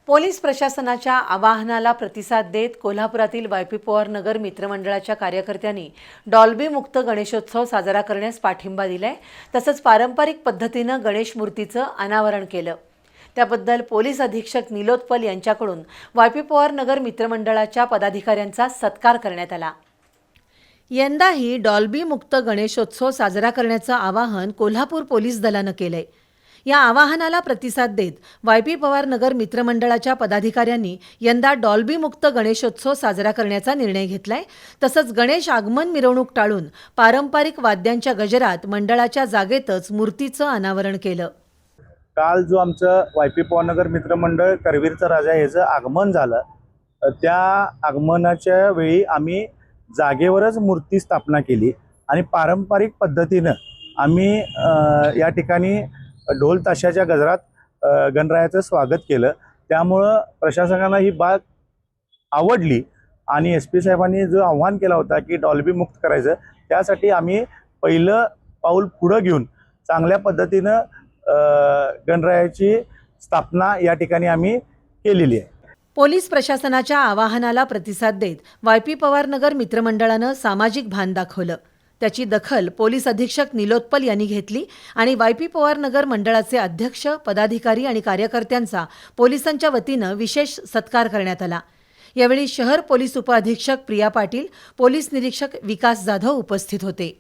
Police प्रशासनाच्या आवाहनाला प्रतिसाद देत कोल्हापुरातील वायपी पवार नगर मित्रमंडळाच्या कार्यकर्त्यांनी डॉल्बी मुक्त गणेशोत्सव साजरा करण्यास पाठिंबा दिलाय। तसंच पारंपरिक पद्धतीनं गणेश मूर्तीचं अनावरण केलं। त्याबद्दल पोलीस अधीक्षक निलोत्पल यांच्याकडून वायपी पवार नगर मित्रमंडळाच्या पदाधिकाऱ्यांचा सत्कार करण्यात आला। यंदाही डॉल्बी मुक्त गणेशोत्सव साजरा करण्याचं आवाहन कोल्हापूर पोलीस दलानं केलंय। या आवाहनाला प्रतिसाद देत वायपी पवार नगर मित्रमंडळाच्या पदाधिकाऱ्यांनी यंदा डॉल्बी मुक्त गणेशोत्सव साजरा करण्याचा निर्णय घेतलाय। तसंच गणेश आगमन मिरवणूक टाळून पारंपरिक वाद्यांच्या गजरात मंडळाच्या जागेतच मूर्तीचं अनावरण केलं। काल जो आमचं वायपी पवार नगर मित्रमंडळ करवीरचा राजा याचं आगमन झालं, त्या आगमनाच्या वेळी आम्ही जागेवरच मूर्ती स्थापना केली आणि पारंपरिक पद्धतीनं आम्ही या ठिकाणी ढोल ताशाच्या गजरात गणरायाचं स्वागत केलं। त्यामुळं प्रशासनाला ही बाब आवडली आणि SP साहेबांनी जो आव्हान केला होता की डॉल्बी मुक्त करायचं, त्यासाठी आम्ही पहिलं पाऊल पुढं घेऊन चांगल्या पद्धतीनं गणरायाची स्थापना या ठिकाणी आम्ही केलेली आहे। पोलीस प्रशासनाच्या आवाहनाला प्रतिसाद देत वायपी पवार नगर मित्रमंडळानं सामाजिक भान दाखवलं। त्याची दखल पोलीस अधीक्षक निलोत्पल यांनी घेतली आणि वायपी पवार नगर मंडळाचे अध्यक्ष, पदाधिकारी आणि कार्यकर्त्यांचा पोलिसांच्या वतीनं विशेष सत्कार करण्यात आला। यावेळी शहर पोलीस उपअधीक्षक प्रिया पाटील, पोलीस निरीक्षक विकास जाधव उपस्थित होते।